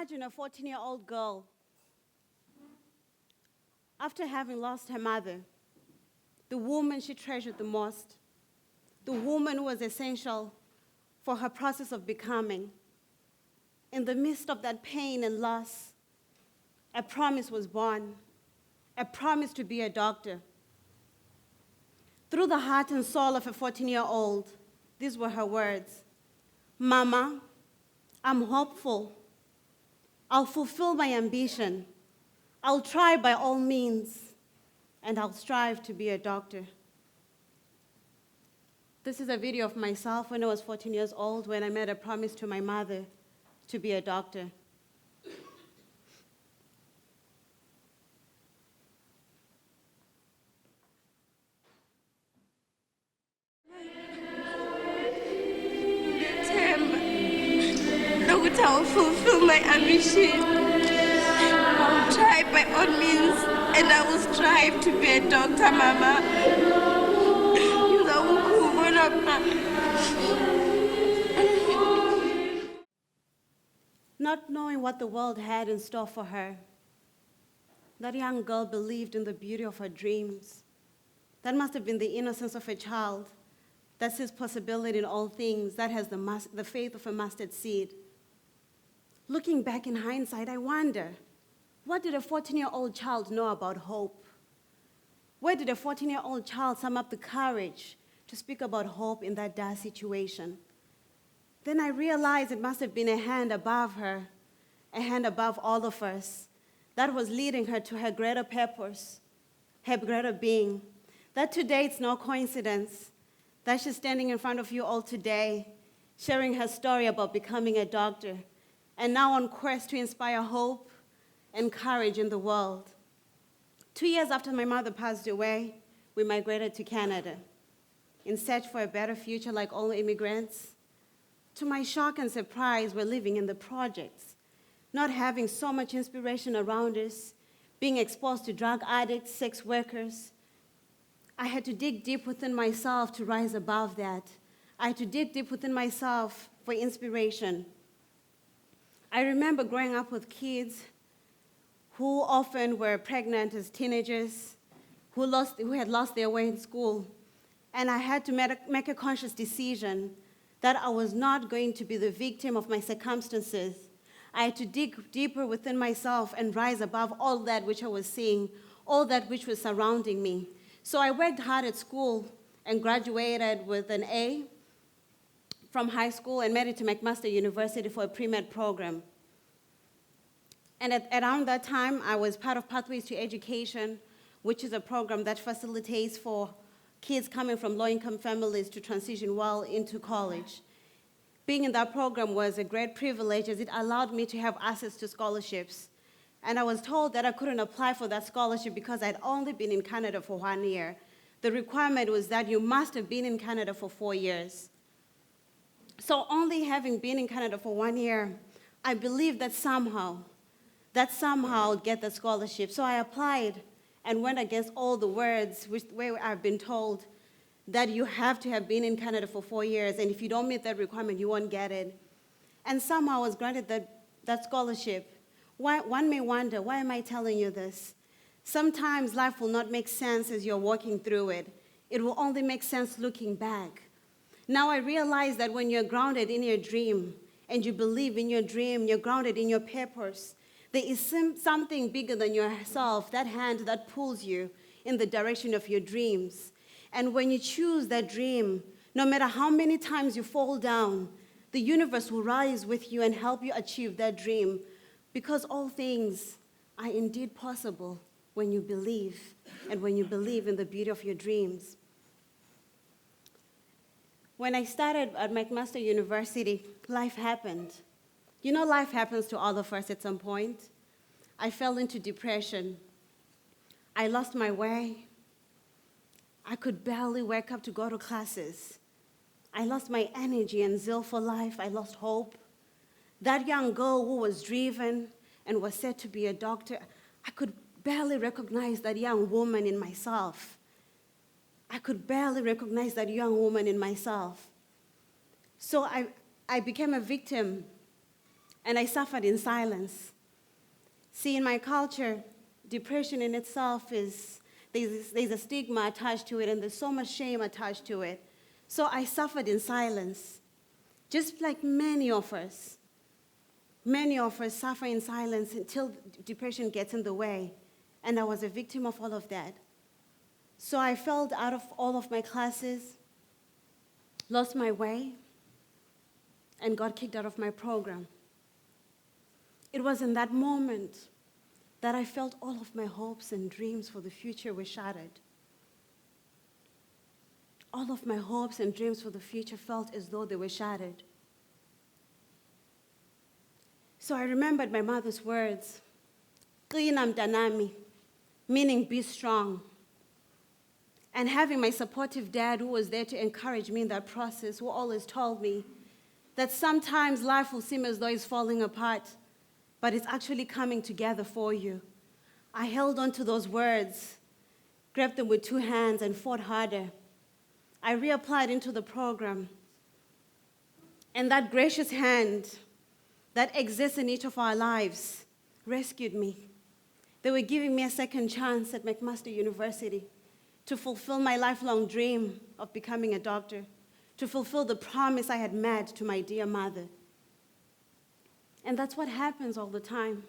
Imagine a 14-year-old girl, after having lost her mother, the woman she treasured the most, the woman who was essential for her process of becoming. In the midst of that pain and loss, a promise was born, a promise to be a doctor. Through the heart and soul of a 14-year-old, these were her words: "Mama, I'm hopeful. I'll fulfill my ambition. I'll try by all means, and I'll strive to be a doctor." This is a video of myself when I was 14 years old, when I made a promise to my mother to be a doctor. I'll fulfill my ambition. I'll try by all means, and I will strive to be a doctor, Mama. Not knowing what the world had in store for her, that young girl believed in the beauty of her dreams. That must have been the innocence of a child that sees possibility in all things, that has the faith of a mustard seed. Looking back in hindsight, I wonder, what did a 14-year-old child know about hope? Where did a 14-year-old child sum up the courage to speak about hope in that dire situation? Then I realized it must have been a hand above her, a hand above all of us, that was leading her to her greater purpose, her greater being. That today it's no coincidence that she's standing in front of you all today, sharing her story about becoming a doctor, and now on quest to inspire hope and courage in the world. 2 years after my mother passed away, we migrated to Canada in search for a better future like all immigrants. To my shock and surprise, we're living in the projects, not having so much inspiration around us, being exposed to drug addicts, sex workers. I had to dig deep within myself to rise above that. I had to dig deep within myself for inspiration. I remember growing up with kids who often were pregnant as teenagers, who had lost their way in school. And I had to make a conscious decision that I was not going to be the victim of my circumstances. I had to dig deeper within myself and rise above all that which I was seeing, all that which was surrounding me. So I worked hard at school and graduated with an A from high school and made it to McMaster University for a pre-med program. And around that time, I was part of Pathways to Education, which is a program that facilitates for kids coming from low-income families to transition well into college. Being in that program was a great privilege as it allowed me to have access to scholarships. And I was told that I couldn't apply for that scholarship because I'd only been in Canada for 1 year. The requirement was that you must have been in Canada for 4 years. So only having been in Canada for 1 year, I believed that somehow I'd get the scholarship. So I applied and went against all the words where I've been told that you have to have been in Canada for 4 years, and if you don't meet that requirement, you won't get it. And somehow I was granted that scholarship. One may wonder, why am I telling you this? Sometimes life will not make sense as you're walking through it. It will only make sense looking back. Now I realize that when you're grounded in your dream and you believe in your dream, you're grounded in your purpose, there is something bigger than yourself, that hand that pulls you in the direction of your dreams. And when you choose that dream, no matter how many times you fall down, the universe will rise with you and help you achieve that dream, because all things are indeed possible when you believe, and when you believe in the beauty of your dreams. When I started at McMaster University, life happened. You know, life happens to all of us at some point. I fell into depression. I lost my way. I could barely wake up to go to classes. I lost my energy and zeal for life. I lost hope. That young girl who was driven and was said to be a doctor, I could barely recognize that young woman in myself. I could barely recognize that young woman in myself. So I became a victim and I suffered in silence. See, in my culture, depression in itself there's a stigma attached to it, and there's so much shame attached to it. So I suffered in silence, just like many of us. Many of us suffer in silence until depression gets in the way, and I was a victim of all of that. So I failed out of all of my classes, lost my way, and got kicked out of my program. It was in that moment that I felt all of my hopes and dreams for the future were shattered. All of my hopes and dreams for the future felt as though they were shattered. So I remembered my mother's words, "Qina mntanami," meaning be strong. And having my supportive dad who was there to encourage me in that process, who always told me that sometimes life will seem as though it's falling apart, but it's actually coming together for you. I held on to those words, grabbed them with 2 hands, and fought harder. I reapplied into the program. And that gracious hand that exists in each of our lives rescued me. They were giving me a second chance at McMaster University to fulfill my lifelong dream of becoming a doctor, to fulfill the promise I had made to my dear mother. And that's what happens all the time.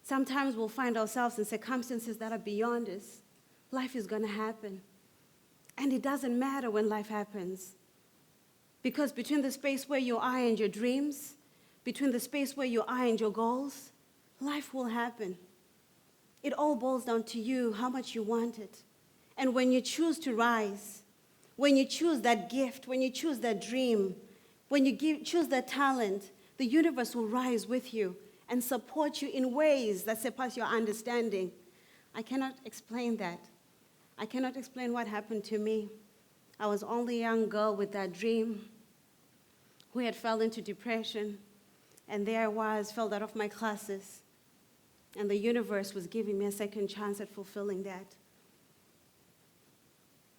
Sometimes we'll find ourselves in circumstances that are beyond us. Life is going to happen. And it doesn't matter when life happens. Because between the space where you are and your dreams, between the space where you are and your goals, life will happen. It all boils down to you, how much you want it. And when you choose to rise, when you choose that gift, when you choose that dream, when you choose that talent, the universe will rise with you and support you in ways that surpass your understanding. I cannot explain that. I cannot explain what happened to me. I was only a young girl with that dream who had fell into depression, and there I was, failed out of my classes, and the universe was giving me a second chance at fulfilling that.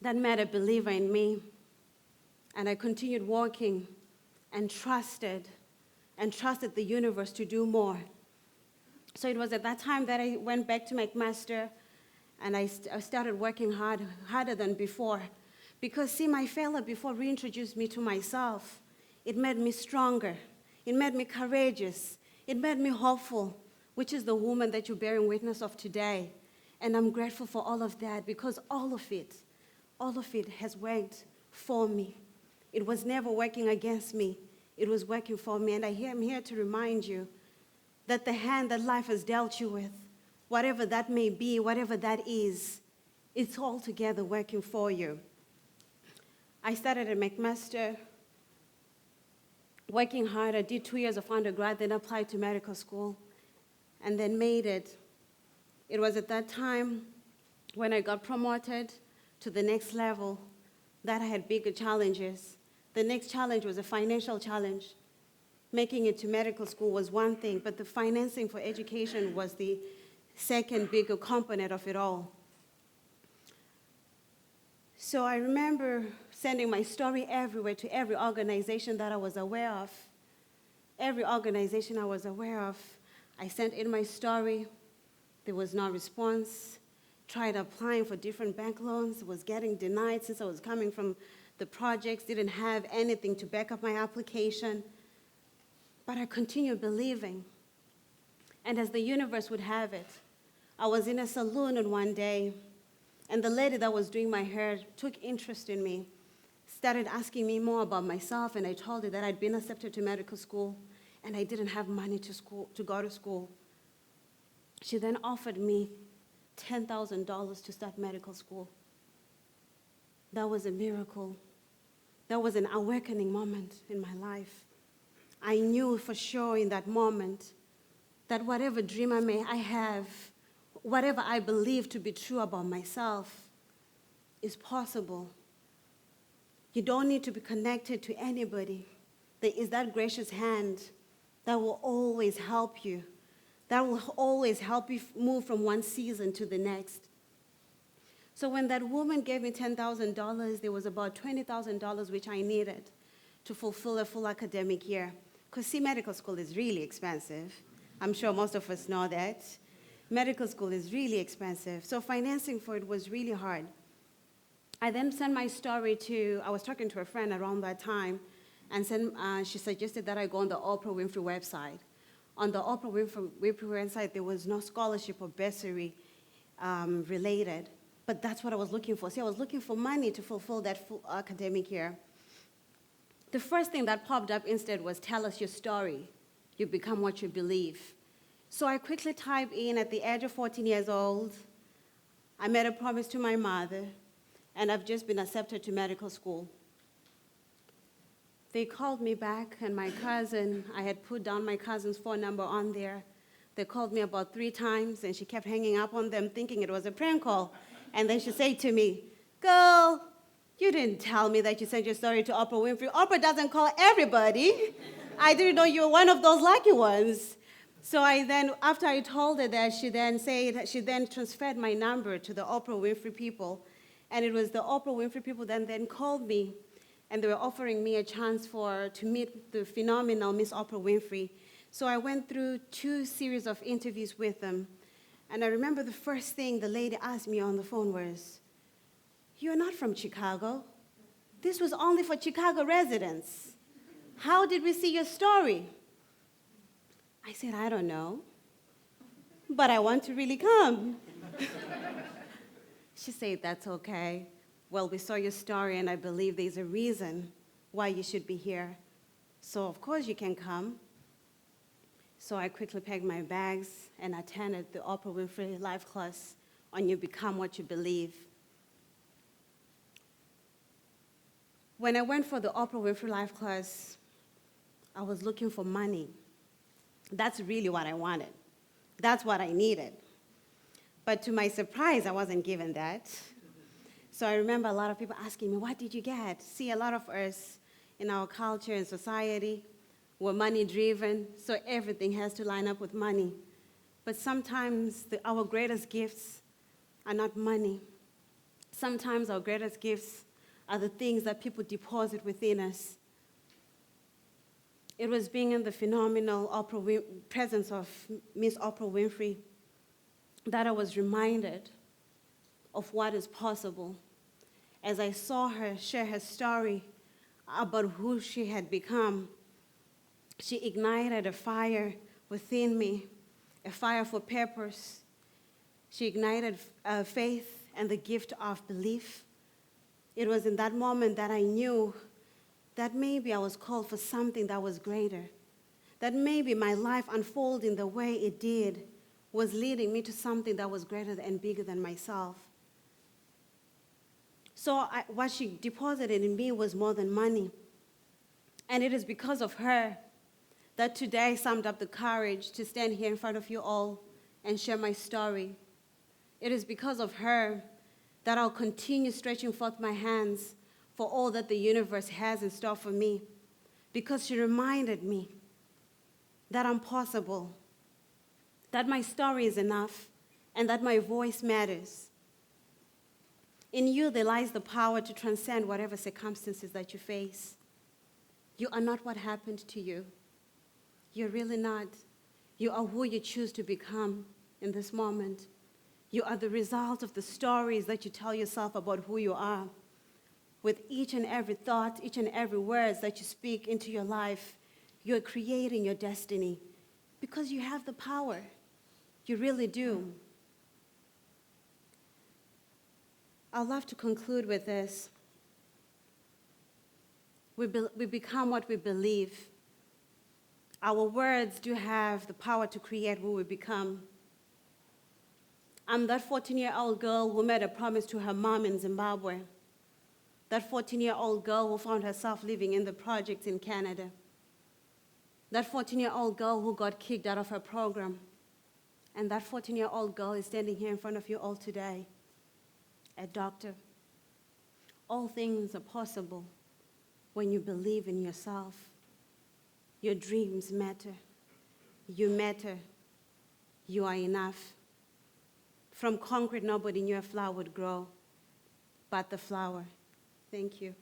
That made a believer in me, and I continued walking and trusted the universe to do more. So it was at that time that I went back to McMaster, and I started working harder than before. Because, see, my failure before reintroduced me to myself. It made me stronger. It made me courageous. It made me hopeful, which is the woman that you're bearing witness of today. And I'm grateful for all of that, because all of it has worked for me. It was never working against me. It was working for me. And I'm here to remind you that the hand that life has dealt you with, whatever that may be, whatever that is, it's all together working for you. I started at McMaster, working hard. I did 2 years of undergrad, then applied to medical school, and then made it. It was at that time when I got promoted to the next level that I had bigger challenges. The next challenge was a financial challenge. Making it to medical school was one thing, but the financing for education was the second bigger component of it all. So I remember sending my story everywhere to every organization that I was aware of. Every organization I was aware of, I sent in my story. There was no response. Tried applying for different bank loans, was getting denied since I was coming from the projects, didn't have anything to back up my application. But I continued believing. And as the universe would have it, I was in a salon on one day, and the lady that was doing my hair took interest in me, started asking me more about myself, and I told her that I'd been accepted to medical school, and I didn't have money to go to school. She then offered me $10,000 to start medical school. That was a miracle. That was an awakening moment in my life. I knew for sure in that moment that whatever dream I have, whatever I believe to be true about myself is possible. You don't need to be connected to anybody. There is that gracious hand that will always help you, that will always help you move from one season to the next. So when that woman gave me $10,000, there was about $20,000 which I needed to fulfill a full academic year. Because see, medical school is really expensive. I'm sure most of us know that. Medical school is really expensive. So financing for it was really hard. I then sent my story I was talking to a friend around that time, and she suggested that I go on the Oprah Winfrey website. On the Oprah Winfrey website, there was no scholarship or bursary related, but that's what I was looking for. See, I was looking for money to fulfill that full academic year. The first thing that popped up instead was, tell us your story. You become what you believe. So I quickly typed in, at the age of 14 years old, I made a promise to my mother, and I've just been accepted to medical school. They called me back, and my cousin, I had put down my cousin's phone number on there. They called me about 3 times, and she kept hanging up on them, thinking it was a prank call. And then she said to me, girl, you didn't tell me that you sent your story to Oprah Winfrey. Oprah doesn't call everybody. I didn't know you were one of those lucky ones. So after I told her that, she then transferred my number to the Oprah Winfrey people. And it was the Oprah Winfrey people that then called me, and they were offering me a chance to meet the phenomenal Miss Oprah Winfrey. So I went through 2 series of interviews with them. And I remember the first thing the lady asked me on the phone was, you're not from Chicago. This was only for Chicago residents. How did we see your story? I said, I don't know, but I want to really come. She said, that's okay. Well, we saw your story, and I believe there's a reason why you should be here. So, of course, you can come. So I quickly packed my bags and attended the Oprah Winfrey live class on You Become What You Believe. When I went for the Oprah Winfrey live class, I was looking for money. That's really what I wanted. That's what I needed. But to my surprise, I wasn't given that. So I remember a lot of people asking me, what did you get? See, a lot of us in our culture and society, we're money-driven, so everything has to line up with money. But sometimes our greatest gifts are not money. Sometimes our greatest gifts are the things that people deposit within us. It was being in the phenomenal presence of Miss Oprah Winfrey that I was reminded of what is possible. As I saw her share her story about who she had become, she ignited a fire within me, a fire for purpose. She ignited faith and the gift of belief. It was in that moment that I knew that maybe I was called for something that was greater, that maybe my life unfolding the way it did was leading me to something that was greater and bigger than myself. So what she deposited in me was more than money. And it is because of her that today I summed up the courage to stand here in front of you all and share my story. It is because of her that I'll continue stretching forth my hands for all that the universe has in store for me, because she reminded me that I'm possible, that my story is enough, and that my voice matters. In you, there lies the power to transcend whatever circumstances that you face. You are not what happened to you. You're really not. You are who you choose to become in this moment. You are the result of the stories that you tell yourself about who you are. With each and every thought, each and every word that you speak into your life, you're creating your destiny because you have the power. You really do. I'd love to conclude with this. We become what we believe. Our words do have the power to create who we become. I'm that 14-year-old girl who made a promise to her mom in Zimbabwe. That 14-year-old girl who found herself living in the projects in Canada. That 14-year-old girl who got kicked out of her program. And that 14-year-old girl is standing here in front of you all today, a doctor. All things are possible when you believe in yourself. Your dreams matter. You matter. You are enough. From concrete, nobody knew a flower would grow, but the flower. Thank you.